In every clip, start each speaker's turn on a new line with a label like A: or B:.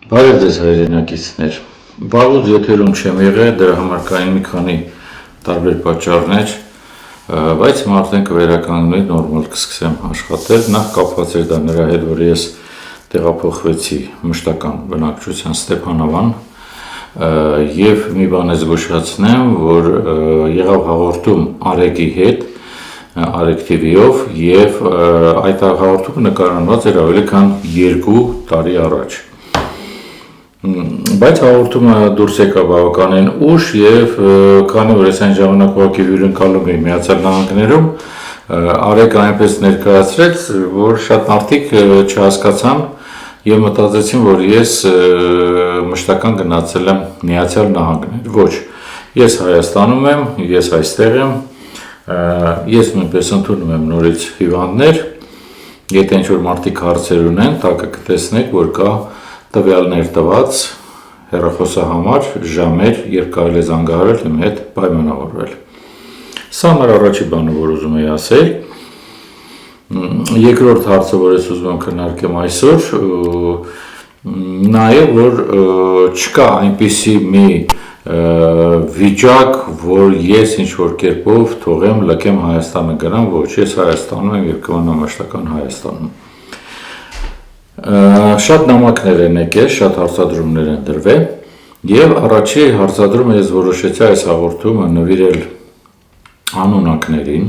A: Բարև ձեզ հայրենակիցներ, վաղուց եթերում չեմ եղել, դրա համար կային մի քանի տարբեր պատճառներ, բայց հիմա արդեն կվերականգնվի, նորմալ կսկսեմ աշխատել, նախ կապված էր դա նրա հետ, որ ես տեղափոխվեցի մշտական բնակչության Ստեփանավան եւ մի բան զգուշացնեմ, որ եղավ հաղորդում Արեգի հետ, Արեգ TV-ով եւ այդ հաղորդումը նկարահանված էր ավելի քան 2 տարի առաջ։ Բայց հաղորդումը դուրս եկավ բավականին ուշ եւ քանի որ ես այն ժամանակ ուղղակի հյուրընկալում էի Միացյալ Նահանգներում, Արեգը այնպես ներկայացրեց, որ շատ մարդիկ չհասկացան եւ մտածեցին, որ ես մշտական գնացել եմ Միացյալ Նահանգներ։ Ոչ, ես Հայաստանում եմ, ես այստեղ եմ, ես նույնպես ընդունում եմ նորից հիվանդներ, եթե ինչ-որ մարդիկ հարցեր ունեն, տակը կտեսնեք, որ կա տվյալներ տված հեռախոսահամար, ժամեր, երբ կարելի է զանգահարել իմ հետ պայմանավորվել։ Սա մեր առաջի բանը, որ ուզում եի ասել։ Երկրորդ հարցը, որ ես ուզում եմ քննարկեմ այսօր, նաև որ չկա այնպիսի մի վիճակ, որ ես ինչ-որ կերպով թողեմ, լքեմ Հայաստանը գնամ, ոչ, ես Հայաստանում եմ եւ կմնամ մշտական Հայաստանում։ Շատ նամակներ են եկել, շատ հարցադրումներ են դրվել եւ առաջի հարցադրումը ես որոշեցի այս հաղորդումը նվիրել անունակներին,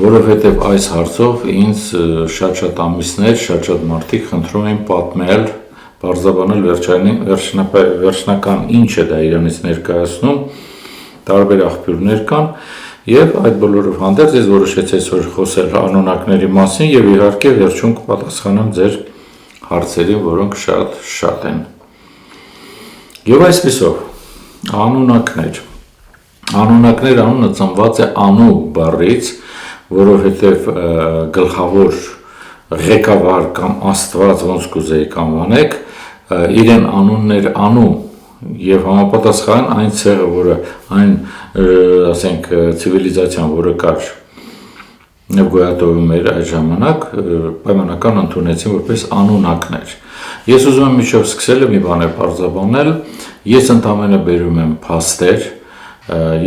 A: որովհետեւ այս հարցով ինձ շատ ամիսներ, շատ մարդիկ խնդրում էին պատմել, բարձրաբանել վերջնական ինչ է դա իրանից ներկայացնում, տարբեր աղբյուրներ կան եւ այդ բոլորով հանդերձ ես որոշեցի այսօր խոսել անունակների մասին եւ իհարկե վերջում կպատասխանեմ ձեր հարցերին, որոնք շատ են։ Եվ այսպիսով, անունակներ անունը ծնված է անու բառից, որովհետև գլխավոր ղեկավար կամ աստված ոնց կուզեիք անվանեք, իրեն անուններ անու եւ համապատասխան այն ցեղը, որը այն, ասենք, ցիվիլիզացիան, որը կար եւ գոյատևում էր այդ ժամանակ, պայմանական ընդունեցին որպես անունակներ։ Ես ուզում եմ միջով սկսել մի բան պարզաբանել, ես ընդամենը բերում եմ փաստեր,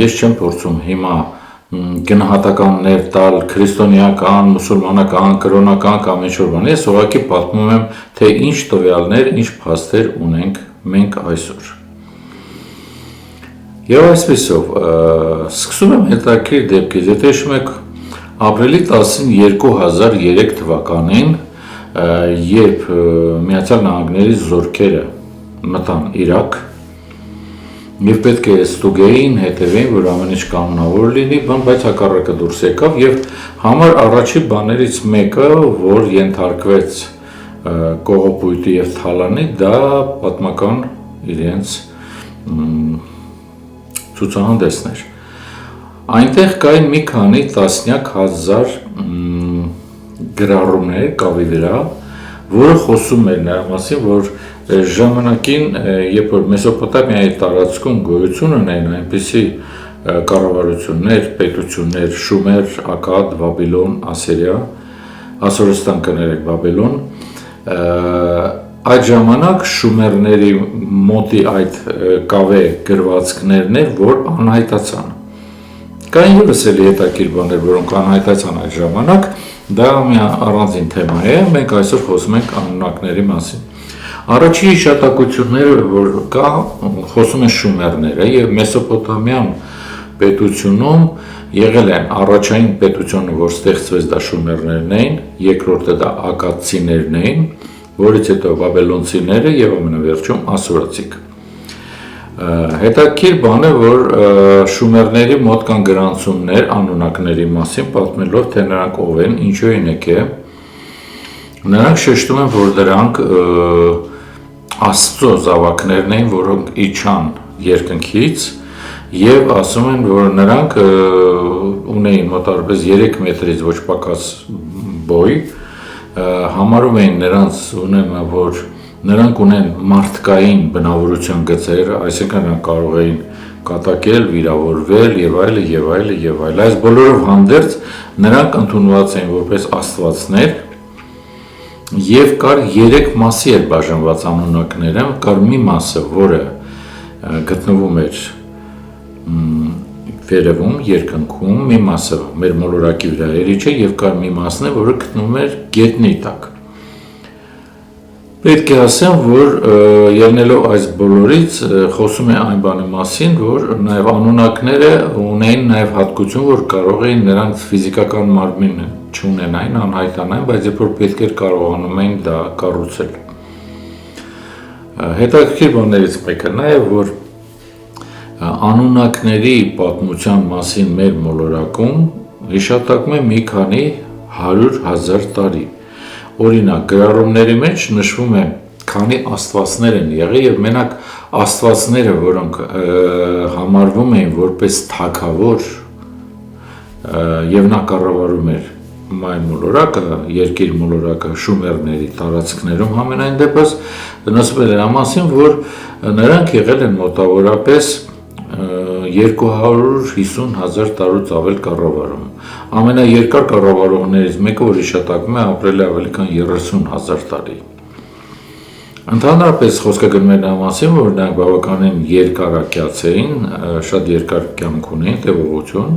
A: ես չեմ փորձում հիմա գնահատականներ տալ քրիստոնեական, մուսուլմանական, կրոնական կամ ինչ-որ բան, ես ուղղակի պատմում եմ, թե ինչ տվյալներ, ինչ փաստեր ունենք մենք այսօր։ Եվ այսպիսով, սկսում եմ հետաքրքիր դեպքից, եթե հիշում եք ապրիլի 10-ին 2003 թվականին, երբ Միացյալ Նահանգների զորքերը մտան Իրաք, եւ պետք է ստուգեին, հետևեին, որ ամեն ինչ կանոնավոր լինի, բայց հակառակը դուրս եկավ եւ համար առաջի բաներից մեկը, որ ենթարկվեց կողոպուտի եւ թալանի, դա պատմական իրենց ցուցահանդեսներ։ Այնտեղ կային մի քանի տասնյակ հազար գրառումներ կավի վրա, որը խոսում էր նրա մասին, որ ժամանակին, երբ որ Մեսոպոտամիայի տարածքում գոյություն ունեն այնպիսի կառավարություններ, պետություններ, Շումեր, Ակադ, Բաբիլոն, Ասիրիա, Ասորստան կներեք Բաբիլոն, այդ ժամանակ շումերների մոտի այդ կավե գրվածքներն էր, որ անհայտացան։ Կային ևս էլի հետաքրքիր բաներ, որոնք անհայտացան այդ ժամանակ, դա մի առանձին թեմա է, մենք այսօր խոսում ենք անունակների մասին։ Առաջի հիշատակությունները, որ կա, խոսում են շումերները եւ Մեսոպոտամյան պետությունում եղել են առաջային պետությունը, որ ստեղծվեց դա շումերներն էին, երկրորդը դա ակադցիներն էին, որից հետո բաբելոնցիները եւ ամենավերջում ասորացիք։ Հետաքրքիր բան է, որ շումերների մոտ կան գրանցումներ անունակների մասին, պատմելով թե նրանք ով են, ինչու են եկել։ Նրանք շեշտում են, որ դրանք Աստծո զավակներն էին, որոնք իջան երկնքից եւ ասում են, որ նրանք ունեին մոտավորապես 3 մետրից ոչ պակաս բոյ, համարում էին նրանց ունենա, որ նրանք ունեն մարդկային բնավորություն գծեր, այսինքն նրանք կարող էին կատակել, վիրավորվել եւ այլն։ Այս բոլորով հանդերձ նրանք ընդունված էին որպես աստվածներ Եվ կար 3 մասի էր բաժանված անունակները, կար մի մասը, որը գտնվում էր վերևում, երկնքում, մի մասը մեր մոլորակի վրա երիչը եւ կար մի մասն է, որը գտնվում էր գետնի տակ։ Պետք է ասեմ, որ ելնելով այս բոլորից խոսում է այն բանի մասին, որ նաեւ անունակները ունեին նաեւ հատկություն, որ կարող էին նրանց ֆիզիկական մարմին չունենային, անհայտանային, բայց երբ որ պետք էր կարողանում էին դա կառուցել։ Հետաքրքիր բաներից մեկը նաեւ որ անունակների պատմության մասին մեր մոլորակում հիշատակում է մի քանի 100,000 տարի։ Օրինակ, գրառումների մեջ նշվում է քանի աստվածներ են եղել եւ մենակ աստվածները, որոնք համարվում էին որպես թագավոր եւ նա կառավարում էր մայր մոլորակը, երկիր մոլորակը շումերների տարածքներում համենայն դեպս նշվում է դրա մասին, որ նրանք եղել են մոտավորապես 250,000 տարուց ավել կառավարում։ Ամենաերկար կառավարողներից մեկը, որ հիշատակվում է, ապրել է ավելի քան 30,000 տարի։ Ընդհանրապես խոսքը գնում է նրա մասին, որ նրանք բավականին երկարակյաց էին, շատ երկար կյանք ունեին, տևողություն,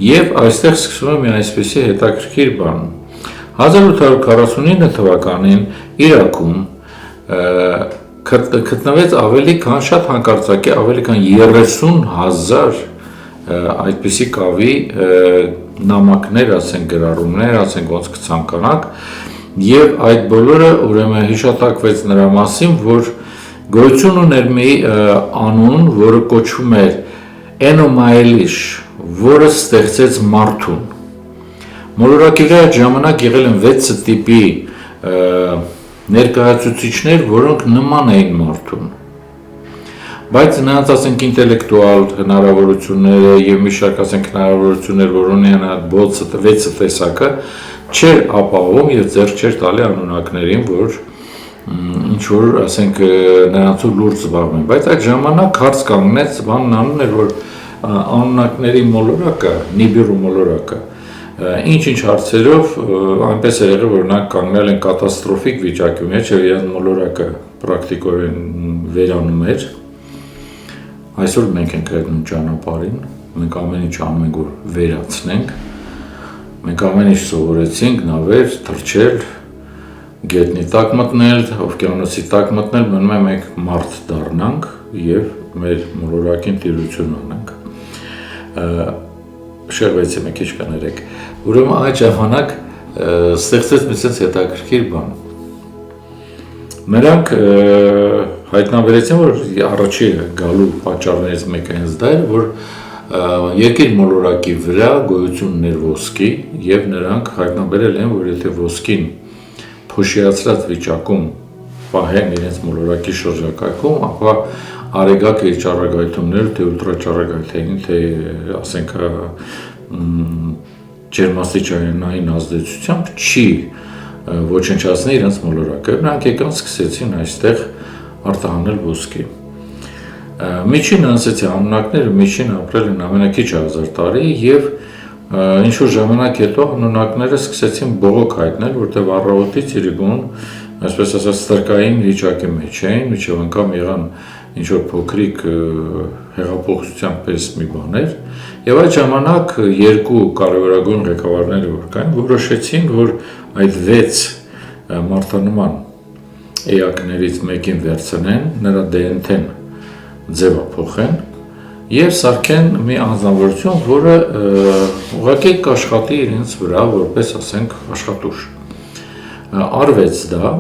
A: եւ այստեղ սկսվում է մի այսպիսի հետաքրքիր բան։ 1849 թվականին Իրաքում գտնվեց ավելի քան շատ հանկարծակի ավելի քան 30,000 այդպիսի կավի նամակներ, ասենք գրառումներ, ասենք ոնց կցանկանաք, եւ այդ բոլորը ուրեմն հիշատակվեց նրա մասին, որ գոյություն ուներ մի անուն, որը կոչվում էր Էնոմայելիշ, որը ստեղծեց մարդուն։ Մոլորակի վրա այդ ժամանակ եղել են 6 տիպի ներկայացուցիչներ, որոնք նման էին մարդուն։ Բայց նրանց ասենք ինտելեկտուալ հնարավորությունները եւ մի շարք ասենք հնարավորություններ, որ ունեն այդ 6 տեսակը, չէր ապահովում եւ ձեռք չէր տալի անունակներին, որ ինչ որ ասենք նրանցով լուրջ զբաղվեն։ Բայց այդ ժամանակ հարց կանգնեց, բանն անուն էր, որ անունակների մոլորակը, Նիբիրու մոլորակը ինչ-ինչ հարցերով այնպես է եղել, որ նրանք կանգնել են կատաստրոֆիկ վիճակի մեջ եւ իրենց մոլորակը պրակտիկորեն վերանում էր։ Այսօր մենք ենք գնում ճանապարհին, մենք ամեն ինչ անում ենք, որ վերացնենք։ Մենք ամեն ինչ սովորեցինք, նավեր, թռչել, գետնի տակ մտնել, օվկիանոսի տակ մտնել, մնում է մենք մարդ դառնանք եւ մեր մոլորակին տիրություն անենք։ Շեղվեցի մի քիչ կներեք։ Ուրեմն այդ ժամանակ ստեղծեց մի sense հետաքրքիր բան։ Նրանք հայտնաբերեցին, որ առաջի գալու պատճառներից մեկը հենց դա էր, որ երկիր մոլորակի վրա գոյություն ուներ ոսկի եւ նրանք հայտնաբերել են, որ եթե ոսկին փոշիացրած վիճակում պահեն իրենց մոլորակի շրջակայքում, ապա արեգակ իր ճառագայթումները, թե ուլտրաճառագայթային, թե ասենք ջերմաստիճանային ազդեցությամբ չի ոչնչացնի իրենց մոլորակը։ Նրանք եկան սկսեցին այստեղ արտահանել ոսկի։ Միջին ասեցի անունակները միջին ապրել են ամենակիչ 1000 տարի եւ ինչ որ ժամանակ հետո անունակները սկսեցին բողոք հայտնել, որտեղ առավոտից իրիկուն, այսպես ասած, ստրկային վիճակի մեջ էին, մինչև անգամ եղան ինչ որ փոքրիկ հեղափոխության պես մի բաներ, եւ այդ ժամանակ երկու կարևորագույն ղեկավարները որ կային, որոշեցին, որ այդ 6 մարդանման էակներից մեկին վերցնեն, նրա DNT-ն ձևափոխեն եւ սարքեն մի անձնավորություն, որը ուղղակի կաշխատի իրենց վրա որպես ասենք աշխատուժ։ Արվեց դա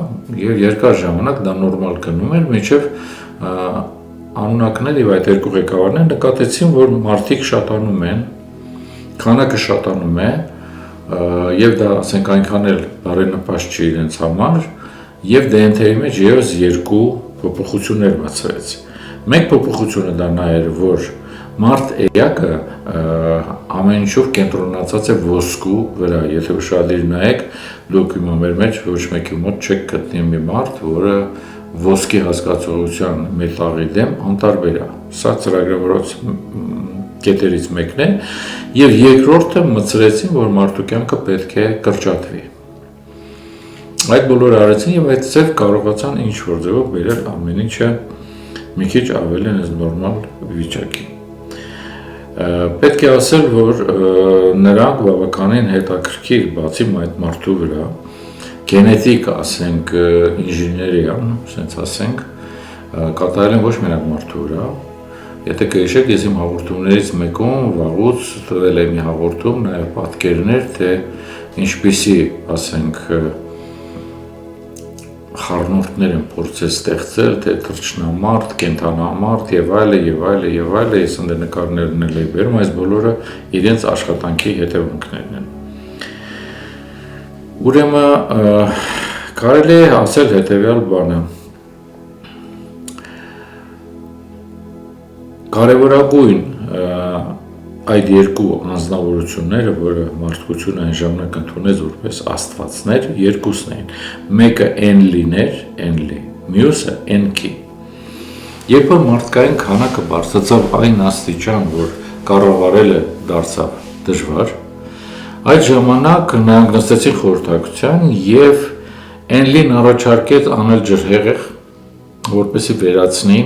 A: եւ երկար ժամանակ դա նորմալ գնում էր, մինչեւ անունակներ եւ այդ երկու ղեկավարները նկատեցին, որ մարդիկ շատանում են, քանակը շատանում է եւ դա ասենք այնքան էլ բարենպաստ չի իրենց համար եւ DNT-ի մեջ եւս երկու փոփոխություններ մտցրեց։ Մեկ փոփոխությունը դա նա էր, որ մարդ էակը ամեն ինչով կենտրոնացած է ոսկու վրա։ Եթե ուշադիր նայեք, դուք իմամեր մեջ ոչ մեկի մոտ չեք գտնի մի մարդ, որը ոսկի հասկացողության մետաղի դեմ անտարբեր է։ Սա ծրագրավորված կետերից մեկն է եւ երկրորդը մտցրեցին, որ մարդու կյանքը պետք է կրճատվի։ Այդ բոլորը արեցին եւ այդ ձև կարողացան ինչ որ ձևով բերել ամեն ինչը մի քիչ ավելի նորմալ վիճակի։ Պետք է ասել, որ նրանք բավականին հետաքրքիր բացի այդ մարդու վրա գենետիկ, ասենք, ինժեներիան, ասենց ասենք, կատարել են ոչ միայն մարդու վրա։ Եթե կհիշեք, ես իմ հաղորդումներից մեկում վաղուց տվել եմ մի հաղորդում, նաև պատկերներ, թե ինչպիսի, ասենք, խառնուրդներ են փորձել ստեղծել, թե թռչնամարդ, կենդանամարդ եւ այլը, ես ընդ նկարներն էլ եմ բերում, այս բոլորը իրենց աշխատանքի հետևանքներն են։ Ուրեմն կարելի է ասել հետևյալ բանը. Կարևորագույն այդ երկու անձնավորությունները, որը մարդկությունը այն ժամանակ ընդունեց որպես աստվածներ, երկուսն էին։ Մեկը Էնլին էր, մյուսը Էնքի։ Երբ որ մարդկային քանակը բարձրացավ այն աստիճան, որ կառավարելը դարձավ դժվար, այդ ժամանակ նրանք նստեցին խորհրդակցության եւ Էնլին առաջարկեց անել ջրհեղեղ, որպեսզի վերացնի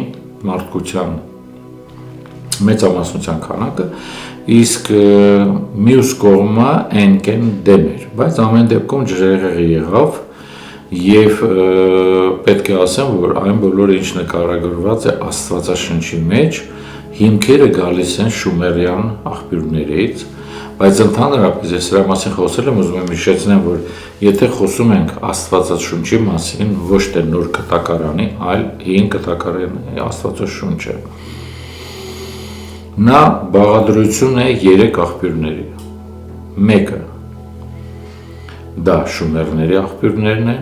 A: մարդկության մեծամասնության քանակը, իսկ մյուս կողմը Էնքեն դեմ էր, բայց ամեն դեպքում ջրհեղեղը եղավ եւ պետք է ասեմ, որ այն բոլորը ինչ նկարագրված է Աստվածաշնչի մեջ, հիմքերը գալիս են շումերյան աղբյուրներից, բայց ընդհանրապես ես դրա մասին խոսել եմ, ուզում եմ հիշեցնեմ, որ եթե խոսում ենք Աստվածաշունչի մասին, ոչ թե նոր կտակարանի, այլ հին կտակարանի Աստվածաշունչը, նա բաղադրություն է 3 աղբյուրների։ Մեկը դա շումերների աղբյուրներն են,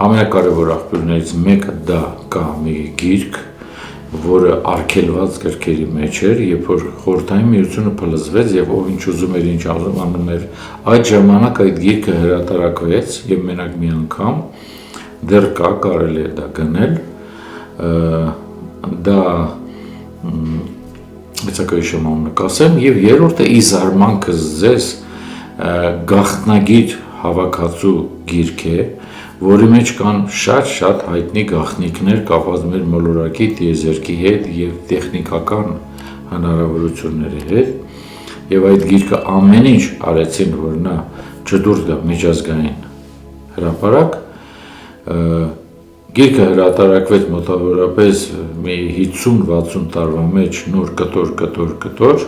A: ամենակարևոր աղբյուրներից մեկը դա կա մի գիրք, որը արգելված գրքերի մեջ էր, երբ որ Խորհրդային Միությունը փլզվեց եւ ով ինչ ուզում էր, ինչ անում էր, այդ ժամանակ այդ գիրքը հրատարակվեց եւ մենակ մի անգամ դեռ կա, կարելի է դա գնել, դա Մեծակայշեմ անունը կասեմ, եւ երրորդը ի զարմանքս ձեզ գաղտնագիր հավաքածու գիրք է, որի մեջ կան շատ հայտնի գաղտնիքներ կապված մեր մոլորակի տիեզերքի հետ եւ տեխնիկական հնարավորությունների հետ եւ այդ գիրքը ամեն ինչ արեցին, որ նա չդուրս գա միջազգային հրապարակ, գիրքը հրատարակվեց մոտավորապես մի 50-60 տարվա մեջ նոր կտոր,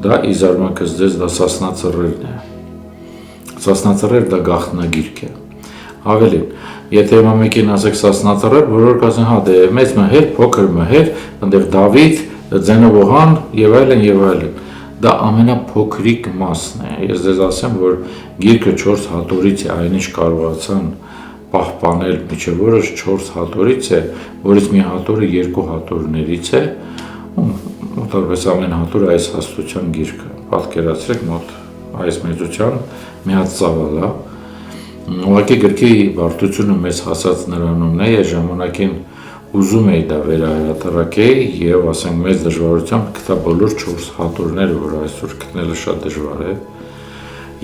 A: դա ի զարմանքս ձեզ դա Սասնա ծռերն է։ Սասնա ծռեր դա գաղտնագիրք է։ Ավելին, եթե հիմա մեկին ասեք Սասնա ծռեր, բոլորը կասեն, հա, դե մեծ մհեր, փոքր մհեր, այնտեղ Դավիթ, Ձենովոհան եւ այլն։ Դա ամենափոքրիկ մասն է։ Ես ձեզ ասեմ, որ գիրքը 4 հատորից է, այնինչ կարողացան պահպանել միջև որոշ 4 հատորից է, որից մի հատորը 2 հատորներից է, մոտավորապես ամեն հատորը այս հաստության գիրքը, պատկերացրեք մոտ այս մեծության մի հատ ծավալ է, ուղղակի գրքի բարդությունը մեզ հասած նրանումն է, ես ժամանակին ուզում էի դա վերահրատարակեի եւ ասենք մեծ դժվարությամբ գտա բոլոր 4 հատորները, որ այսօր գտնելը շատ դժվար է,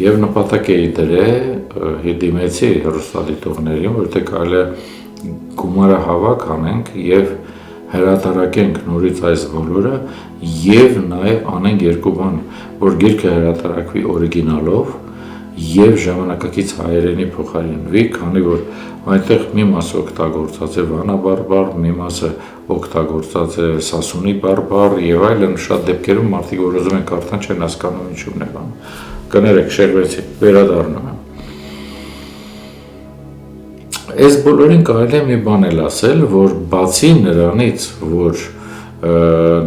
A: եւ նպատակ էի դրել դիմեցի հեռուստադիտողներին, որտեղ կարելի է գումարը հավաք անենք եւ հրատարակենք նորից այս բոլորը եւ նաեւ անենք երկու բան, որ գիրքը հրատարակվի օրիգինալով եւ ժամանակակից հայերենի փոխարինվի, քանի որ այնտեղ մի մասը օգտագործած է վանաբարբար, մի մասը օգտագործած է սասունի բարբար եւ այլն, շատ դեպքերում մարդիկ որ ուզում են կարդան չեն հասկանում ինչու՞մն է բան։ Կներեք, շեղվեցի, վերադառնում եմ։ Այս բոլորին կարելի է մի բան էլ ասել, որ բացի նրանից, որ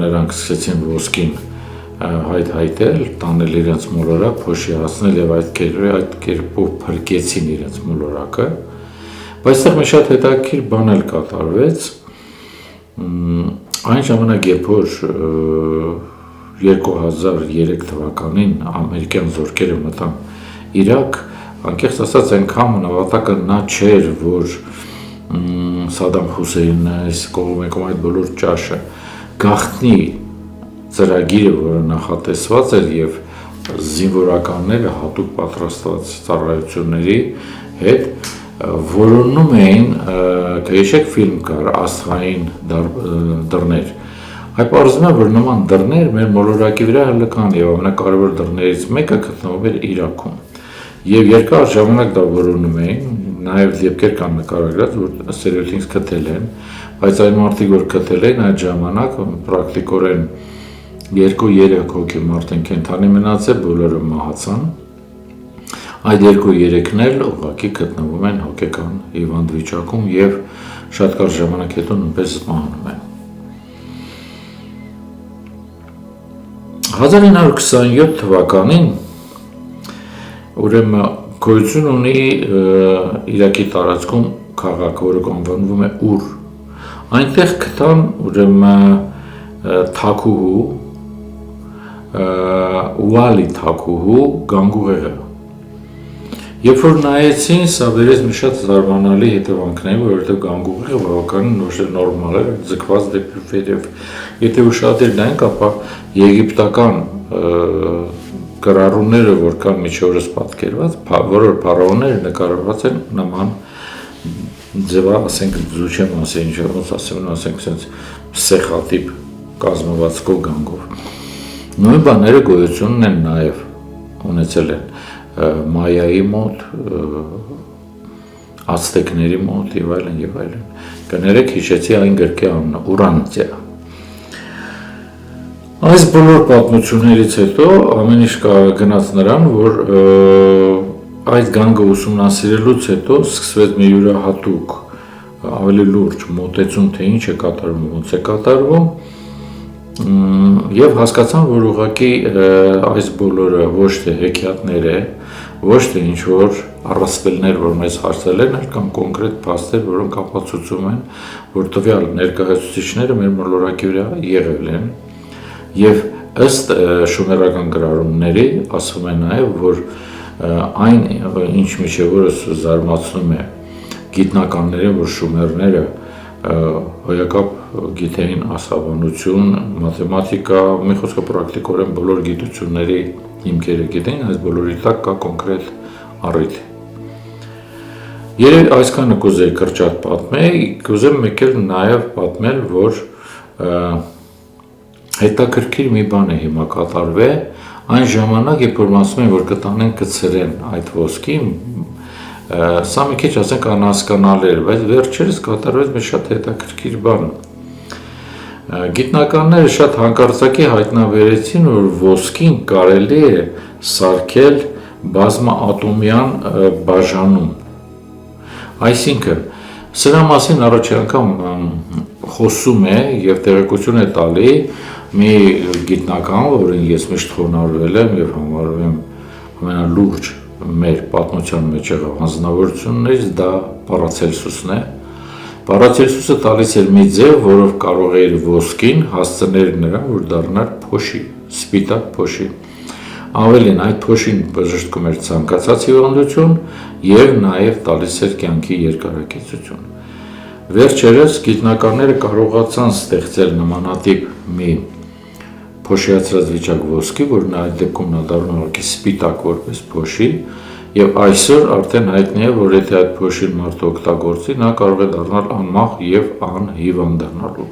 A: նրանք սկսեցին ոսկին հայտել, տանել իրենց մոլորակ, փոշի հասնել եւ այդ կերպով փրկեցին իրենց մոլորակը, բայց այստեղ մի շատ հետաքրքիր բան էլ կատարվեց, այն ժամանակ երբ որ 2003 թվականին ամերիկյան զորքերը մտան Իրաք, անկեղծ ասած այնքան նավատակը նա չէր, որ Սադամ Հուսեյնը, այս կողմեկում այդ բոլոր ճաշը գաղտնի ծրագիրը, որը նախատեսված էր եւ զինվորականները հատուկ պատրաստված ծառայությունների հետ որոնում էին, կհիշեք ֆիլմ կար «Աստղային դռներ», այդ պարզվում է, որ նման դռներ մեր մոլորակի վրա հələ կան եւ ամենակարևոր դռներից մեկը գտնվում էր Իրաքում եւ երկար ժամանակ դա որոնում էին, նաեւ դեպքեր կան նկարագրած, որ սերույթին գտել են, բայց այն մարդիկ, որ գտել են այդ ժամանակ պրակտիկորեն 2-3 հոգի մարդ են կենդանի մնացել, բոլորը մահացան։ Այդ 2-3-ն էլ ուղղակի գտնվում են հոգեկան հիվանդ վիճակում եւ շատ կարճ ժամանակ հետո նույնպես մահանում են։ 1927 թվականին ուրեմն գոյություն ունի Իրաքի տարածքում քաղաք, որը անվանվում է Ուր։ Այնտեղ գտան ուրեմն թաքուհու, Ուալի թաքուհու գանգուղեղը։ Երբ որ նայեցին, սա բերեց մի շատ զարմանալի հետևանքների, որովհետև գանգուղեղը բավականին նորմալ էր, ձգված դեպի վերև։ Եթե ուշադիր նայենք, ապա եգիպտական կրառումները, որ կան միջորս պատկերված, որոշ փարավոններ նկարված են նման ձևա, ասենք զուչեմ ասեն, ինչ ասեմ, ասենք sense սեխատիպ կազմվածքով գանգով։ Նույն բաները գոյություն են նաև ունեցել են Մայայի մոտ, Ացտեկների մոտ եւ այլն եւ այլն։ Կներեք հիշեցի այն գրքի անունը Ուրանտիա։ Այս բոլոր պատմություններից հետո ամեն ինչ գնաց նրան, որ այդ գանգը ուսումնասիրելուց հետո սկսվեց մի յուրահատուկ ավելի լուրջ մոտեցում, թե ինչ է կատարվում, ոնց է կատարվում, եւ հասկացան, որ ուղղակի այս բոլորը ոչ թե հեքիաթներ է, ոչ թե ինչ որ առասպելներ, որ մեզ հարցել են, այլ կամ կոնկրետ փաստեր, որոնք ապացուցում են, որ տվյալ ներկայացուցիչները մեր մոլորակի վրա եղել են, եւ ըստ շումերական գրառումների ասվում է նաեւ, որ այն ինչ միջևորս զարմացնում է գիտնականները, որ շումերները հոյակապ գիտեին ասաբանություն, մաթեմատիկա, մի խոսքով պրակտիկորեն բոլոր գիտությունների հիմքերը գիտեին, այս բոլորի տակ կա կոնկրետ առիթ։ Երևի այսքանը կուզեի կրճատ պատմել, կուզեմ մեկ էլ նաև պատմել, որ հետաքրքիր մի բան է հիմա կատարվել, այն ժամանակ, երբ որ ասում են, որ կտանեն կցրեն այդ ոսկին, սա մի քիչ ասենք անհասկանալի էր, բայց վերջերս կատարվեց մի շատ հետաքրքիր բան։ Գիտնականները շատ հանկարծակի հայտնաբերեցին, որ ոսկին կարելի է սարքել բազմաատոմյան բաժանում։ Այսինքն, սրա մասին առաջ անգամ խոսում է եւ տեղեկություն է տալի մի գիտնական, որին ես միշտ խոնարհվել եմ եւ համարում եմ ամենալուրջ մեր պատմության մեջ եղավ հանձնավորություններից, դա Պարացելսուսն է։ Պարացելսուսը տալիս էր մի ձև, որով կարող էր ոսկին հասցնել նրան, որ դառնար փոշի, սպիտակ փոշի։ Ավելին, այդ փոշին բժշկում էր ցանկացած հիվանդություն եւ նաեւ տալիս էր կյանքի երկարակեցություն։ Վերջերս գիտնականները կարողացան ստեղծել նմանատիպ մի փոշիացրած վիճակ ոսկի, որն այդ դեպքում նա դառնում է սպիտակ որպես փոշի, եւ այսօր արդեն հայտնի է, որ եթե այդ փոշին մարդը օգտագործի, նա կարող է դառնալ անմահ եւ անհիվանդ դառնալու։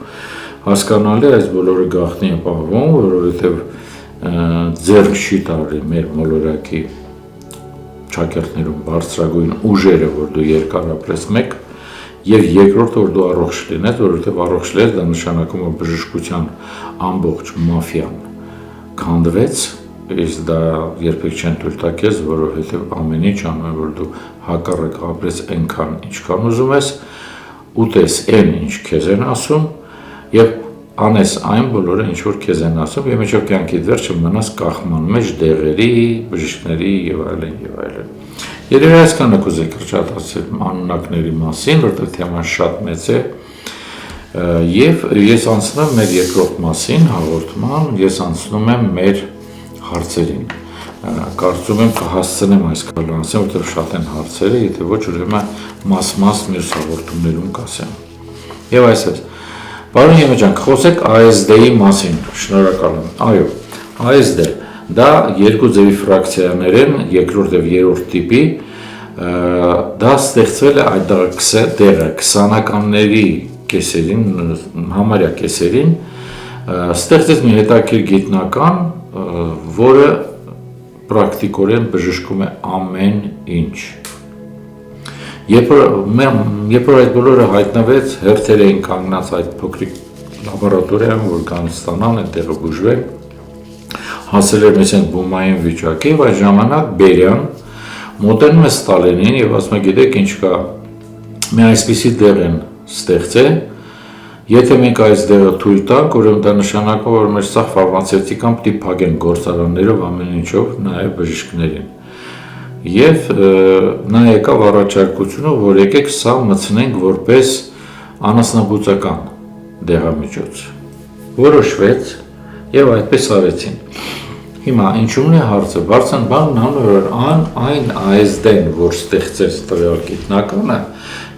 A: Հասկանալի այս բոլորը գաղտնի է պահվում, որովհետեւ ձեռք չի տարի մեր մոլորակի ճակերտներում բարձրագույն ուժերը, որ դու երկար ապրես մեկ, եւ երկրորդ որ դու առողջ լինես, որովհետեւ առողջ լինես դա նշանակում է բժշկության ամբողջ մաֆիան քանդվեց, իսկ դա երբեք չեն թույլ տա քեզ, որովհետեւ ամեն ինչ անում են, որ դու հակառակ ապրես այնքան, ինչքան ուզում ես, ուտես այն, ինչ քեզ են ասում, եւ անես այն բոլորը, ինչ որ քեզ են ասում, եւ միջով կյանքի վերջը մնաս կախման մեջ դեղերի, բժիշկների եւ այլն եւ այլն։ Երևի այսքանը կուզեի կրճատացնել անունակների մասին, որտեղ թեման շատ մեծ է, եւ ես անցնում եմ մեր երկրորդ մասին հաղորդման, ես անցնում եմ մեր հարցերին։ Կարծում եմ կհասցնեմ այս կալը անցնել, որտեղ շատ են հարցերը, եթե ոչ ուրեմն մաս-մաս մյուս հաղորդումներում կասեմ։ Եվ այսպես, պարոն Եմեջան, խոսեք ASD-ի մասին, շնորհակալ եմ։ Այո, ASD Դա երկու ձևի ֆրակցիաներ են, երկրորդ եւ երրորդ տիպի, դա ստեղծվել է այդ տեղը 20-ականների կեսերին, համարյա կեսերին, ստեղծեց մի հետաքրքիր գիտնական, որը պրակտիկորեն բժշկում է ամեն ինչ։ Երբ որ այդ բոլորը հայտնվեց, հերթեր էին կանգնած այդ փոքրիկ լաբորատորիայում, որ կան ստանան, այդտեղը բուժվել, հասել էր մեզ այդ բումային վիճակի, եւ այդ ժամանակ Բերյան մոտենում է Ստալինին եւ ասում է, գիտեք ինչ կա, մի այսպիսի դեղ են ստեղծել, եթե մենք այս դեղը թույլ տանք, ուրեմն դա նշանակում որ մեր սաղ ֆարմացևտիկան պիտի փակեն գործարաններով ամեն ինչով, նաեւ բժիշկներին։ Եվ նա եկավ առաջարկությունը, որ եկեք սա մտցնենք որպես անասնաբուծական դեղամիջոց։ Որոշվեց եւ այդպես արեցին։ Հիմա ինչու՞մն է հարցը, բարձր բանն անոր այն ASD-ն, որ ստեղծեց տվյալ գիտնականը,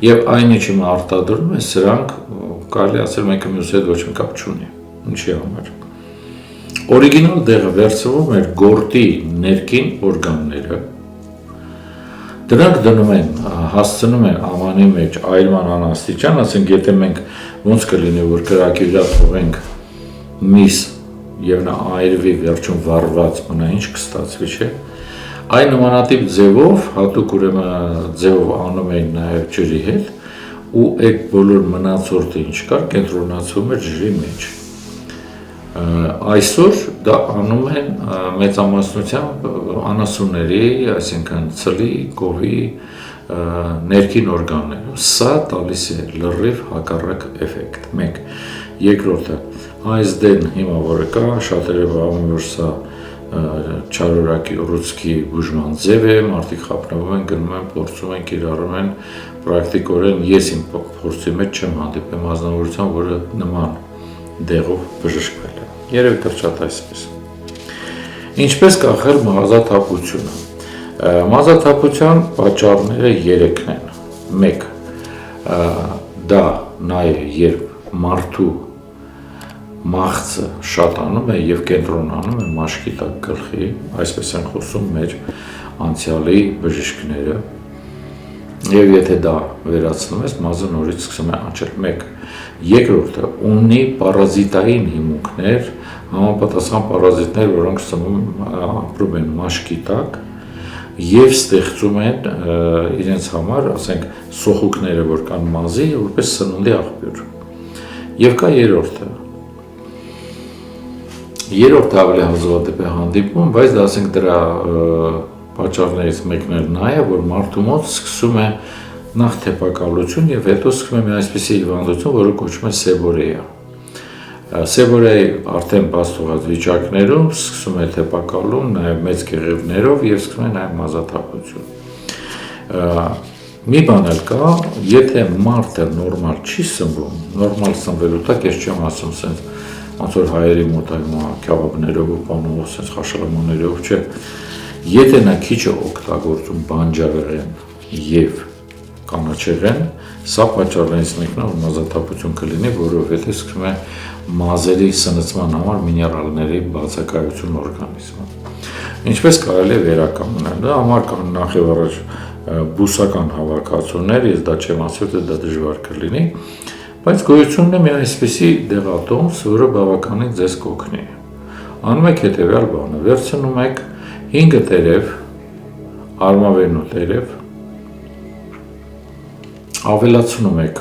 A: եւ այն ինչը արտադրում է, սրանք կարելի ասել մեկը մյուսի հետ ոչ մի կապ չունի։ Ինչի համար։ Օրիգինալ դեղը վերցվում էր գորտի ներքին օրգանները, դրանք դնում են, հասցնում են ամանի մեջ այրման անաստիճան, ասենք եթե մենք ոնց կլինի, որ կրակի վրա թողենք միս եւ նա այրվի վերջում վառված մնա ինչ կստացվի, չէ։ Այն նմանատիպ ձևով, հատուկ ուրեմն ձևով անում էին նաեւ ջրի հետ, ու այդ բոլոր մնացորդը ինչ կար, կենտրոնացվում էր ջրի մեջ։ Այսօր դա անում են մեծամասնությամբ անասունների, այսինքն ցլի, կովի ներքին օրգաններով։ Սա տալիս է լրիվ հակառակ էֆեկտ։ Մեկ, երկրորդը ASD-ն հիմա որը կա, շատերը բաղում որ սա չարորակի ուռուցքի բուժման ձև է, մարդիկ խափնվում են, գնում են, փորձում են, կիրառում են, պրակտիկորեն ես իմ փորձի մեջ չեմ հանդիպել մասնավորությամբ, որը նման դեղով բժշկվել է։ Երևի կրճատ այսպես։ Ինչպես կանխել մազաթափությունը։ Մազաթափության պատճառները 3-ն են։ 1. Դա նաև երբ մարդու մաղձը շատանում է եւ կենտրոնանում է մաշկի տակ գլխի, այսպես են խոսում մեր անցյալի բժիշկները, եւ եթե դա վերացնում ես, մազը նորից սկսում է աճել։ 1. Երկրորդը ունի պարազիտային հիմունքներ, համապատասխան պարազիտներ, որոնք ապրում են մաշկի տակ եւ ստեղծում են իրենց համար, ասենք, սոխուկները, որ կան մազի, որպես սննդի աղբյուր։ Եվ կա երրորդը։ Երրորդը ավելի հազվադեպ է հանդիպում, բայց դա ասենք դրա պատճառներից մեկն էլ նա է, որ մարդու մոտ սկսում է նախ թեփակալություն եւ հետո սկսում է մի այսպիսի հիվանդություն, որը կոչվում է սեբորեա։ Սեբորեայի արդեն բացթողած վիճակներում սկսում է թեփակալում նաեւ մեծ կեղևներով եւ սկսում է նաեւ մազաթափություն։ Մի բան էլ կա, եթե մարդը նորմալ չի սնվում, նորմալ սնվելու տակ ես չեմ ասում սենց ոնց որ հայերի մոտ այմա քյաբաբներով ու պանով, սենց խաշարամաներով, չէ։ Եթե նա քիչ է օգտագործում բանջարեղեն եւ կանաչեղեն, սա պատճառներից մեկն է, որ մազաթափություն կլինի, որովհետեւ սկսում է մազերի սնուցման համար միներալների բացակայություն օրգանիզմում։ Ինչպես կարելի է վերականգնել, դա համար կան նախ եւ առաջ բուսական հավաքածուներ, ես դա չեմ ասում, թե դա դժվար կլինի, բայց գոյությունն է մի այսպիսի դեղատոմս, որը բավականին ձեզ կօգնի։ Անում եք հետևյալ բանը, վերցնում եք 5 տերև, արմավենու տերև, ավելացնում եք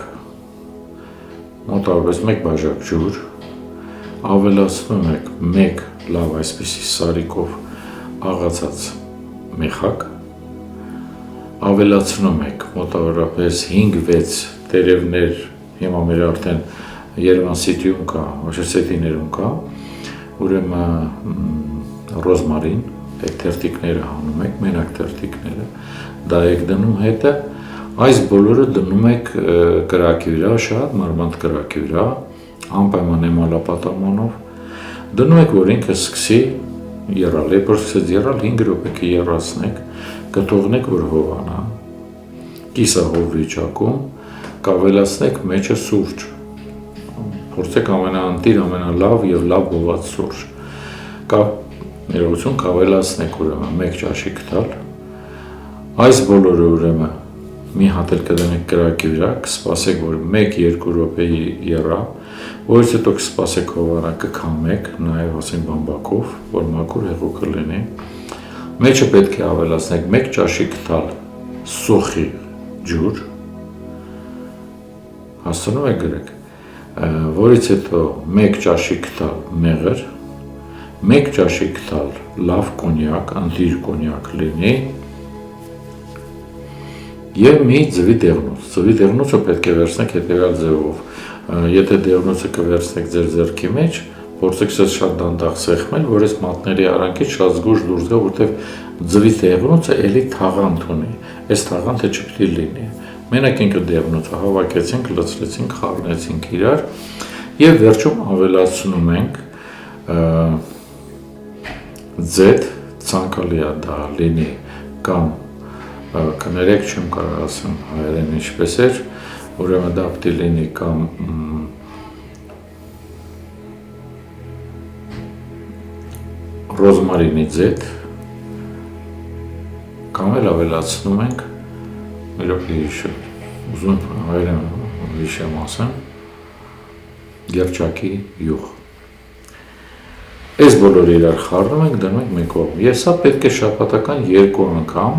A: մոտավորապես 1 բաժակ ջուր, ավելացնում եք 1 լավ այսպիսի սարիկով աղացած մեխակ, ավելացնում եք մոտավորապես 5-6 տերևներ, հիմա մեր արդեն Երևան City-ում կա, ոչ City-ներում կա, ուրեմն ռոզմարին, այդ թերթիկները հանում եք, մենակ թերթիկները, դա եք դնում հետը, այս բոլորը դնում եք կրակի վրա, շատ մարմանդ կրակի վրա, անպայման էմալապատամանով, դնում եք, որ ինքը սկսի եռալ, երբ որ սկսեց եռալ, 5 րոպե կերացնեք, կթողնեք, որ հովանա, կիսահով վիճակում, կավելացնեք մեջը սուրճ, փորձեք ամենաանտիր, ամենալավ եւ լավ հոված սուրճ, Ներողություն կավելացնեք ուրեմն 1 ճաշի գտալ։ Այս բոլորը ուրեմն մի հատ էլ կդնեք կրակի վրա, կսպասեք, որ 1-2 րոպեի եռա, որից հետո կսպասեք հովանակը քամեք, նաև ասենք բամբակով, որ մաքուր հեղուկը լինի։ Մեջը պետք է ավելացնեք 1 ճաշի գտալ սոխի ջուր, հասցնում եք գրեք, որից հետո 1 ճաշի գտալ մեղր, 1 ճաշի գտալ լավ կոնյակ, ընտիր կոնյակ լինի, և մի ձվի դեղնուց, ձվի դեղնուցը պետք է վերցնեք հետևյալ ձևով, եթե դեղնուցը կվերցնեք ձեր ձեռքի մեջ, փորձեք շատ դանդաղ սեղմել, որ այս մատների արանքից շատ զգույշ դուրս գա, որտեղ ձվի դեղնուցը էլի թաղանթ ունի, այս թաղանթը չպետք է լինի, մենակ ինքը դեղնուցը հավաքեցինք, լցրեցինք, խառնեցինք իրար և վերջում ավելացնում ենք ձեթ, ցանկալի է դա լինի կամ կներեք չեմ կարող ասեմ հայերեն ինչպես էր, ուրեմն դա պետք է լինի կամ ռոզմարինի ձեթ, կամ էլ ավելացնում ենք, մի րոպե հիշեմ, ուզում հայերեն հիշեմ ասեմ, երջակի յուղ։ Այս բոլորը իրար խառնում ենք, դնում ենք մեկ կողմ, և սա պետք է շաբաթական 2 անգամ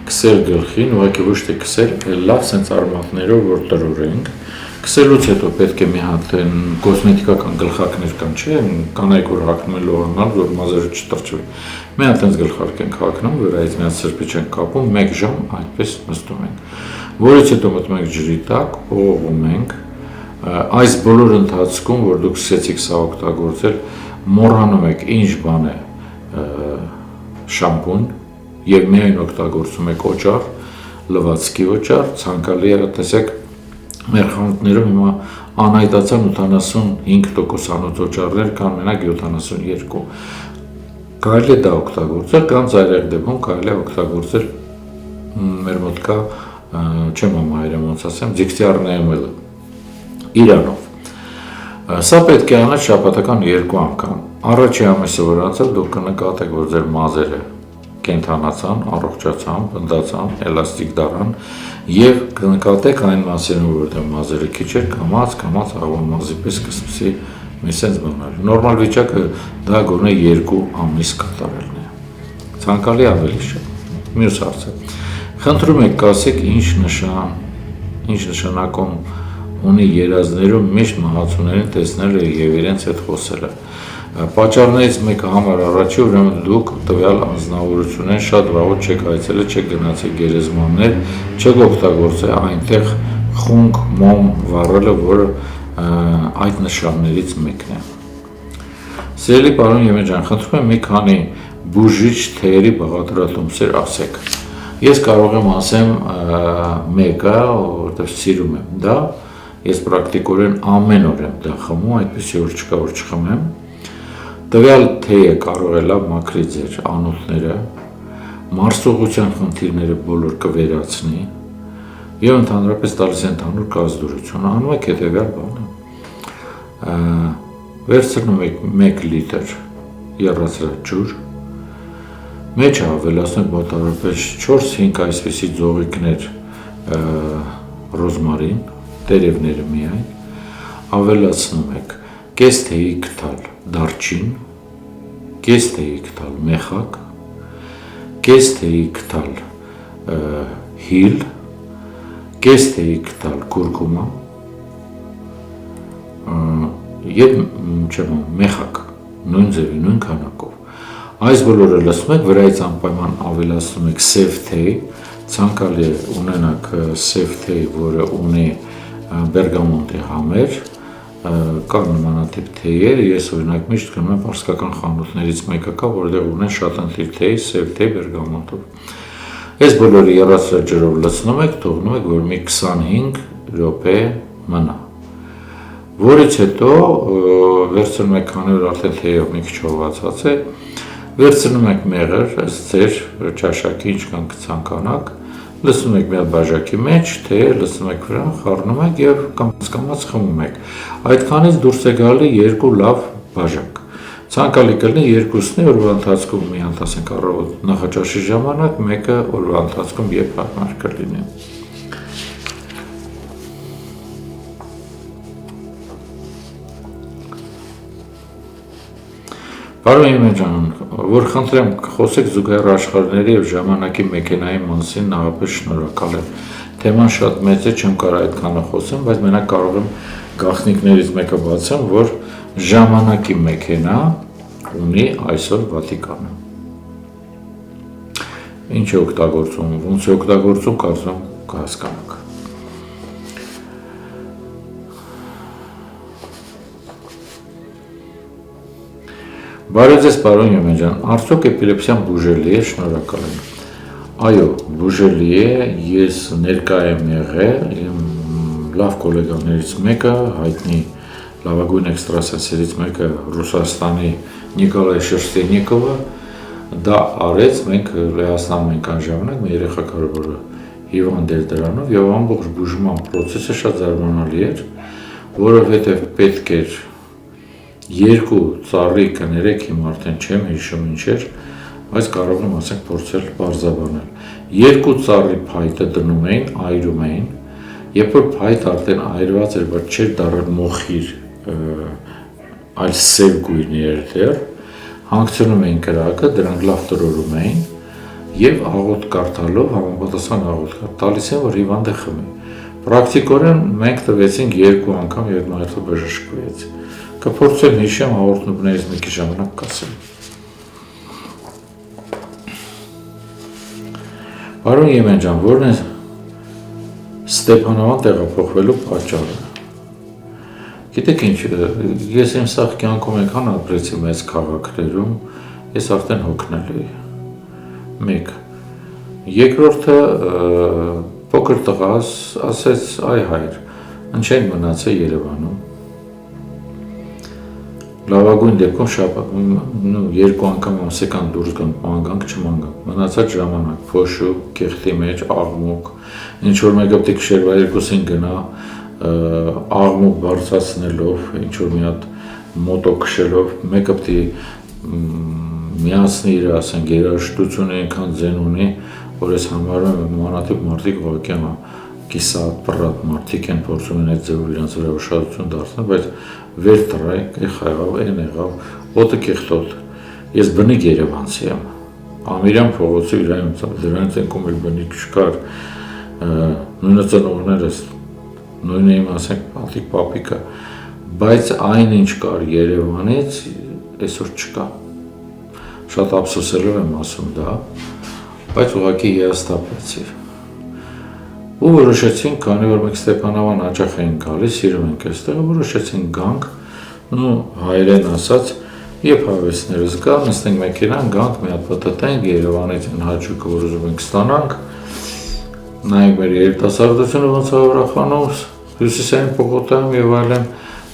A: քսել գլխին, ուղղակի ոչ թե քսել, լավ սենց արմատներով, որ տրորենք, քսելուց հետո պետք է մի հատ կոսմետիկական գլխարկներ կան, չէ, կանայք որ հագնում են լողանալ, որ մազերը չտրճվի, մի հատ հենց գլխարկ ենք հագնում, վրայից մի հատ սրբիչ ենք կապում, 1 ժամ այդպես նստում ենք, որից հետո մտնում ենք ջրի տակ, օղում ենք, այս բոլոր ընթացքում, որ դուք սկսեցիք սա օգտագործել, մոռանում եք ինչ բան է շամպուն, և միայն օգտագործում եք օճառ, լվացքի օճառ, ցանկալի է, տեսեք, մեր խանութներում հիմա անհայտացան 85% անոց օճառներ կան, մենակ 72, կարելի է դա օգտագործել, կամ ծայրահեղ դեպքում կարելի է օգտագործել մեր մոտ կա, չեմ համահայերեն ոնց ասեմ, ձիքսիառնայմելը, իրանով, սա պետք է անել շաբաթական 2 անգամ, առաջի ամիսը որ անցել դուք կնկատեք, որ ձեր մազերը կենթանացան, առողջացան, բնդացան, էլաստիկ դառան և կնկատեք այն մասերում, որտեղ մազերը քիչ էր, կամաց աղվամազի պես կսկսի մի սենց բանել։ Նորմալ վիճակը դա գոնե 2 ամիս կատարելն է։ Ցանկալի ավելի շատ։ Մյուս հարցը։ Խնդրում եք կասեք ինչ նշանակում ունի երազներում միշտ մահացուներին տեսնելը և իրենց հետ խոսելը։ Պատճառներից մեկը համար առաջի, ուրեմն դուք տվյալ անձնավորություններին շատ վաղուց չեք այցելել, չեք գնացել գերեզմաններ, չեք օգտագործել այնտեղ խունկ մոմ վառելը, որը այդ նշաններից մեկն է։ Սիրելի պարոն Եմեն ջան, խնդրում եմ մի քանի բուժիչ թեյերի բաղադրատոմսեր ասեք։ Ես կարող եմ ասեմ մեկը, որտեղ սիրում եմ դա, ես պրակտիկորեն ամեն օր եմ դա խմում, այդպեսի օր չկա, որ չխմեմ։ Տվյալ թեյը կարող է լավ մաքրի ձեր անոթները, մարսողության խնդիրները բոլոր կվերացնի և ընդհանրապես տալիս է ընդհանուր կազդուրություն, անում եք հետևյալ բանը, վերցնում եք 1 լիտր եռացրած ջուր, մեջը ավելացնում եք մոտավորապես 4-5 այսպիսի ձողիկներ ռոզմարին, տերևները միայն, ավելացնում եք կես թեյի գդալ դարչին, կես թեյի գդալ մեխակ, կես թեյի գդալ հիլ, կես թեյի գդալ կուրկումա և մեխակ, նույն ձևի, նույն քանակով։ Այս բոլորը լցնում եք, վրայից անպայման ավելացնում եք սև թեյ, ցանկալի է ունենաք սև թեյ, որը ունի բերգամոնտի համեր, կան նմանատիպ թեյեր, ես օրինակ միշտ գնում եմ պարսկական խանութներից մեկը կա, որտեղ ունեն շատ ընտիր թեյ, սև թեյ բերգամոնտով։ Այս բոլորը եռացրած ջրով լցնում եք, թողնում եք, որ մի 25 րոպե մնա։ Որից հետո վերցնում եք, քանի որ արդեն թեյով մի քիչ հովացած է, վերցնում եք մեղր, ըստ ձեր ճաշակի ինչքան կցանկանաք, լցնում եք մի հատ բաժակի մեջ, թեյը լցնում եք վրան, խառնում եք և կամաց խմում եք։ Այդքանից դուրս է գալի 2 լավ բաժակ։ Ցանկալի կլինի երկուսն է օրվա ընթացքում մի հատ ասենք առավոտ նախաճաշի ժամանակ, մեկը օրվա ընթացքում երբ հարմար կլինի։ Պարոն Եմեջան, որ խնդրեմ խոսեք զուգահեռ աշխարհների եւ ժամանակի մեքենայի մասին, աղապես շնորհակալ եմ։ Թեման շատ մեծ է, չեմ կարող այդքանը խոսեմ, բայց մենակ կարող եմ գաղտնիքներից մեկը բացեմ, որ ժամանակի մեքենա ունի այսօր Վատիկանը։ Ինչ է օգտագործում, ոնց է օգտագործում, կարծում կհասկանաք։ Բարև ձեզ, պարոն Եմեջան, արդյոք էպիլեպսիան բուժելի է, շնորհակալ եմ։ Այո, բուժելի է, ես ներկա եմ եղել, իմ լավ գոլեգաներից մեկը, հայտնի լավագույն էքստրասենսերից մեկը Ռուսաստանի Նիկոլայ Շերստենիկովը, դա արեց, մենք Լեհաստանում ենք այն ժամանակ, մեր երեխա կարևորը հիվանդ էր դրանով եւ ամբողջ բուժման process-ը շատ զարմանալի էր, որովհետեւ պետք էր 2 ծառիկ, 3 հիմա արդեն չեմ հիշում ինչ էր, բայց կարող եմ ասենք փորձել բարձաբանել։ 2 ծառի փայտը դնում էին, այրում էին, երբ որ փայտը արդեն այրված էր, բայց չէր դառել մոխիր, այլ սև գույնի էր դեռ, հանգցնում էին կրակը, դրանք լավ տրորում էին եւ աղոտ կարդալով համապատասխան աղոտ տալիս են, որ հիվանդը խմի։ Պրակտիկորեն մենք տվեցինք 2 անգամ եւ մարդը բժշկվեց։ Կփորձեմ հիշեմ հաղորդումներից մի քիչ ժամանակ կասեմ։ Պարոն Եմեն, որն է Ստեփանավան տեղափոխվելու պատճառը։ Գիտեք ինչ, ես իմ սաղ կյանքում այնքան ապրեցի մեծ քաղաքներում, ես արդեն հոգնել էի։ 1. Երկրորդը փոքր տղաս ասեց, այ հայր, ինչ են մնացել Երևանում։ Լավագույն դեպքում 2 անգամ ամսական դուրս գանք, մանկանք, չմանկանք, մնացած ժամանակ, փոշու, կեղտի մեջ, աղմուկ, ինչ-որ մեկը պետք շերվա 2-ին գնա, աղմուկ բարձրացնելով, ինչ-որ մի հատ մոտո քշելով, մեկը պետք միացնի իր, ասենք, երաժշտությունը այնքան ձեն ունի, որ ես համարում եմ մանրատիպ մարդիկ ուղղակի կիսատ, պռատ մարդիկ են փորձում են այդ ձևով իրենց վրա ուշադրություն դարձնել, բայց վեր տրայք, եղավ, այն եղավ, ոտը կեղտոտ։ Ես բնիկ երևանցի եմ, Ամիրյան փողոցի դրանից ենքում էլ բնիկ չկար, նույնը ծնողներս, նույնը իմ ասենք պատիկ պապիկը, բայց այն ինչ կար Երևանից, այսօր չկա։ Շատ ափսոսելով եմ ասում դա, բայց ուղղակի հիասթափվեցի։ Ու որոշեցինք, քանի որ մենք Ստեփանավան հաճախ էինք գալիս, սիրում ենք այստեղ, որոշեցինք գանք, ու հայերեն ասած, երբ հավեսներս գա, նստենք մեքենան, գանք, մի հատ պտտենք, Երևանից այն հաճույքը, որ ուզում ենք ստանանք, նայենք մեր երիտասարդությունը ոնց է ուրախանում, հյուսիսային պողոտայում եւ այլն,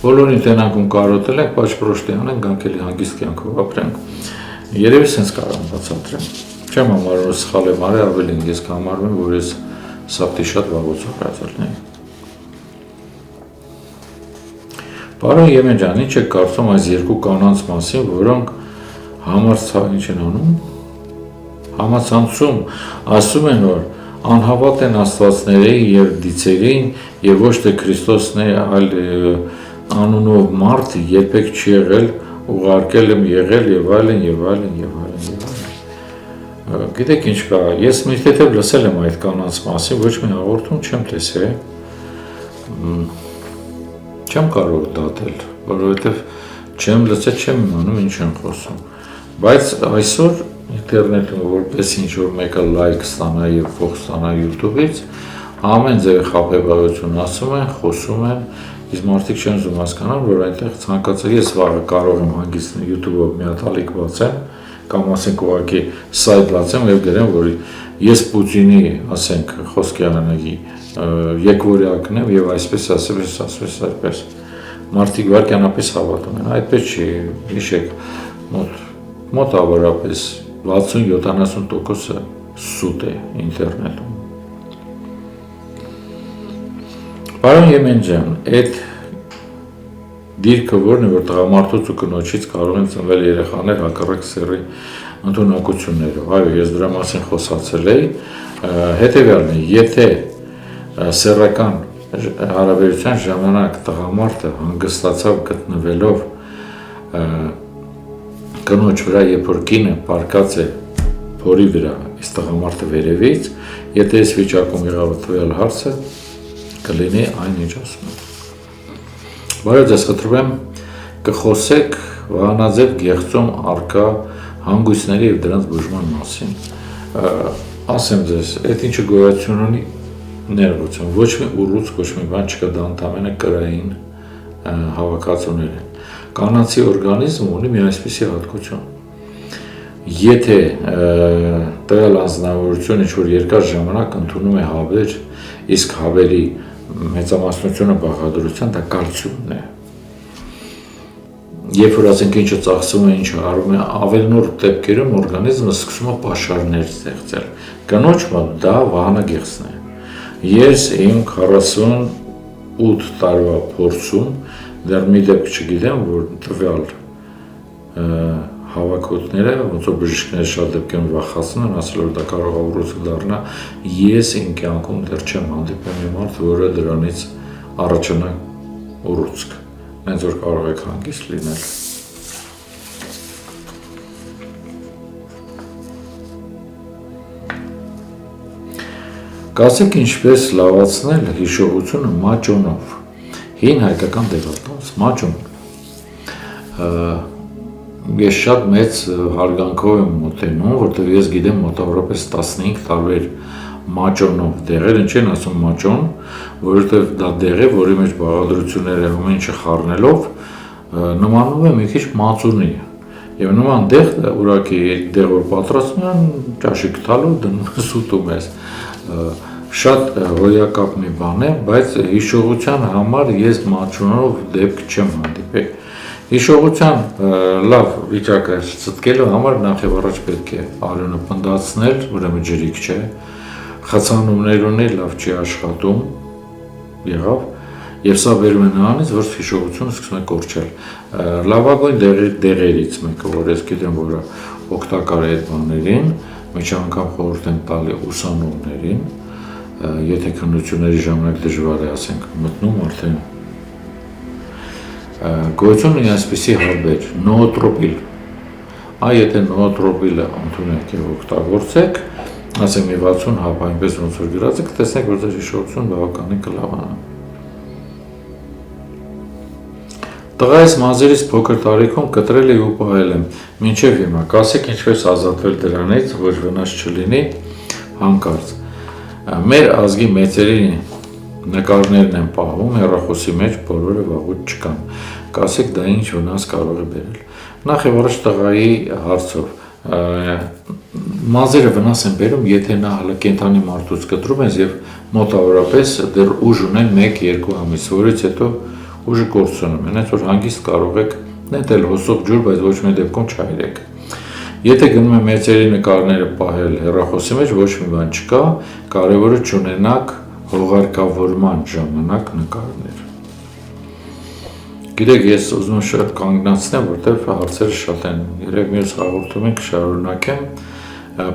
A: բոլորին տենակում կարոտել ենք, պաճպրոշտի անենք, գանք էլի հանգիստ կյանքով ապրենք։ Երևի սենց կարող եմ բացատրեմ։ Չեմ համարում, որ սխալ եմ արել, ավելին ես կհամարում եմ, որ ես սաղթի շատ վաղոցով հրազալն է։ Պարոն Եմեն ջան, ինչ եք կարծում այս 2 կանանց մասին, որոնք ինչ են անում, համացանցում, ասում են, որ անհավատ են աստվածներին և դիցերին և ոչ թե Քրիստոսն է, այլ անունով մարդ երբեք չի եղել, ուղարկել եմ եղել և այլն և այլն և այլն և այլն։ Գիտեք ինչ կա, ես մի թեթև լսել եմ այդ կանանց մասին, ոչ մի հաղորդում չեմ տեսել, չեմ կարող դատել, որովհետև չեմ լսել, չեմ իմանում ինչ են խոսում, բայց այսօր ինտերնետում որպես ինչ-որ մեկը լայք ստանա և փող ստանա YouTube-ից, ամեն ձևի խաբեբայություն ասում են, խոսում են, իսկ մարդիկ չեն ուզում հասկանալ, որ այնտեղ ցանկացած ես վաղը կարող եմ հանգիստ YouTube-ով մի հատ ալիք բացեմ, կամ ասենք ուղղակի սայթ բացեմ եւ գրեմ, որ ես Պուտինի, ասենք, խոսքի անագի եկվորյակն եմ եւ այսպես այսպես մարդիկ վարքյանապես հավատում են, այդպես չի, հիշեք, մոտավորապես 60-70%-ը սուտ է ինտերնետում։ Պարոն Եմեն ջան, այդ դիրքը որն է, որ տղամարդուց ու կնոջից կարող են ծնվել երեխաներ հակառակ սեռի ընդունակություններով։ Այո, ես դրա մասին խոսացել էի, հետևյալն է, եթե սեռական հարաբերության ժամանակ տղամարդը հանգստացավ գտնվելով կնոջ վրա, երբ որ կինը պարկած է փորի վրա, իսկ տղամարդը վերևից, եթե այս վիճակում եղավ տվյալ հարցը, կլինի այն ինչ ասում եմ։ Բարև ձեզ, խնդրում եմ կխոսեք Վահանաձև գեղձում առկա հանգույցների և դրանց բուժման մասին։ Ասեմ ձեզ, այդ ինչը գոյություն ունի ներողություն, ոչ մի ուռուցք, ոչ մի բան չկա, դա ընդամենը կրային հավաքածուներ են։ Կանանցի օրգանիզմը ունի մի այսպիսի հատկություն։ Եթե տվյալ անձնավորությունը ինչ-որ երկար ժամանակ ընդունում է հավեր, իսկ հավերի մեծամասնությունը բաղադրության, դա կալցիումն է։ Երբ որ ասենք ինչը ծախսում է, ինչը արվում է, ավելնորդ դեպքերում օրգանիզմը սկսում է պաշարներ ստեղծել։ Կնոջ մոտ դա վահանագեղձն է։ Ես իմ 48 տարվա փորձում դեռ մի դեպք չգիտեմ, որ տվյալ հավաքոտները, ոնց որ բժիշկները շատ դեպքերում վախացնում են, ասել որ դա կարող է ուռուցք դառնա, ես իմ կյանքում դեռ չեմ հանդիպել մի մարդ, որը դրանից առաջանա ուռուցք, հենց որ կարող եք հանգիստ լինել։ Կասեք ինչպես լավացնել հիշողությունը մաճոնով։ Հին հայկական դեղատոմս, մաճոն։ Ես շատ մեծ հարգանքով եմ մոտենում, որտեղ ես գիտեմ մոտավորապես 15 տարբեր մաճոնով դեղեր, ինչ են ասում մաճոն, որովհետև դա դեղ է, որի մեջ բաղադրությունները ամեն ինչը խառնելով նմանում է մի քիչ մածունի։ Եվ նման դեղ, ուղղակի դեղ որ պատրաստում են, ճաշի գտալով դնում սուտում ես։ Շատ հոյակապ մի բան է, բայց հիշողության համար ես մաճոնով դեպք չեմ հանդիպել։ Հիշողության լավ վիճակը ցտկելու համար նախ եւ առաջ պետք է արյունը պնդացնել, ուրեմն ջրիկ չէ, խցանումներ ունի, լավ չի աշխատում, եղավ, եւ սա վերում է նրանից, որ հիշողությունը սկսում է կորչել։ Լավագույն դեղերից մեկը, որ ես գիտեմ, որը օգտակար է այդ բաներին, մեջ անգամ խորհուրդ եմ տալի ուսանողներին, եթե քննությունների ժամանակ դժվար է, ասենք, մտնում արդեն գոյություն ունի այսպիսի հարբեր, նոոտրոպիլ։ Այ եթե նոոտրոպիլը ընդունեք եւ օգտագործեք, ասենք մի 60 հապ այնպես ոնց որ գրած է, կտեսնեք, որ ձեր հիշողությունը բավականին կլավանա։ Տղայիս մազերից փոքր տարիքում կտրել եմ ու պահել եմ, մինչև հիմա, կասեք ինչպես ազատվել դրանից, ոչ վնաս չլինի, հանկարծ։ Մեր ազգի մեծերի նկարներն են պահում, հեռախոսի մեջ բոլորը վաղուց չկան, կասեք դա ինչ վնաս կարող է բերել։ Նախ եւ առաջ տղայի հարցով, մազերը վնաս են բերում, եթե նա հələ կենդանի մարդուց կտրում ես եւ մոտավորապես դեռ ուժ ունեն 1-2 ամիս, որից հետո ուժը կորցնում է, հենց որ հանգիստ կարող եք նետել հոսող ջուր, բայց ոչ մի դեպքում չայրեք։ Եթե գնում եք մեծերի նկարները պահել հեռախոսի մեջ, ոչ մի բան չկա, կարևորը չունենաք հողարկավորման ժամանակ նկարներ։ Գիտեք, ես ուզում եմ շատ կանգնացնեմ, որտեղ հարցերը շատ են, երեք մյուս հաղորդումը կշարունակեմ,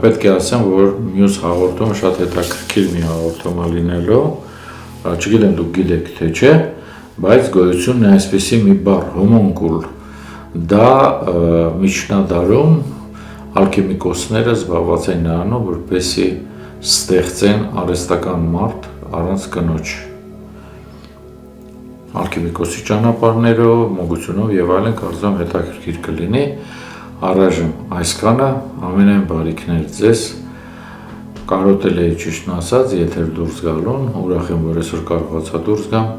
A: պետք է ասեմ, որ մյուս հաղորդումը շատ հետաքրքիր մի հաղորդում է լինելու, չգիտեմ դուք գիտեք թե չէ, բայց գոյությունն է այսպիսի մի բառ, հոմոնկուլ, դա միջնադարում ալքեմիկոսները զբաղված են նրանով, որպեսզի ստեղծեն արհեստական մարդ առանց կնոջ։ Ալքեմիկոսի ճանապարհներով, մոգությունով եւ այլն կարծում եմ հետաքրքիր կլինի։ Առայժմ այսքանը, ամենայն բարիքներ ձեզ, կարոտել էի ճիշտն ասած, եթեր դուրս գալուն, ուրախ եմ, որ այսօր կարողացա դուրս գամ,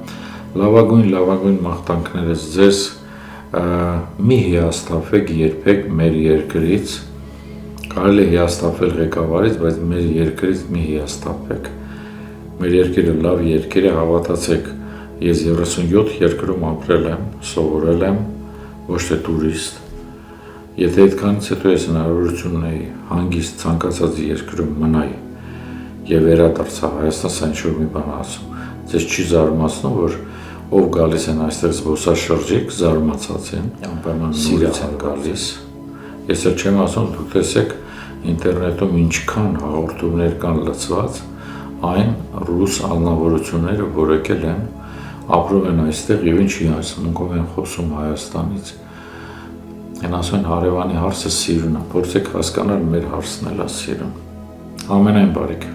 A: լավագույն մաղթանքներս ձեզ, մի հիասթափեք երբեք մեր երկրից, կարելի է հիասթափվել ղեկավարից, բայց մեր երկրից մի հիասթափեք, մեր երկիրը լավ երկիր է, հավատացեք, ես 37 երկրում ապրել եմ, սովորել եմ, ոչ թե տուրիստ, եթե այդքանից հետո ես հնարավորություն ունեի հանգիստ ցանկացած երկրում մնայի եւ վերադարձա Հայաստան, սա ինչ-որ մի բան ասում, ձեզ չի զարմացնում, որ ով գալիս են այստեղ զբոսաշրջիկ, զարմացած են, անպայման նորից են գալիս։ Ես էլ չեմ ասում, դուք տեսեք ինտերնետում ինչքան հաղորդումներ կան լցված, այն ռուս անձնավորությունները, որ եկել են, ապրում են այստեղ եւ ինչ հիացմունքով են խոսում Հայաստանից։ Են ասում են հարևանի հարցը սիրուն է, փորձեք հասկանալ մեր հարցն էլ է սիրուն։ Ամենայն բարիք։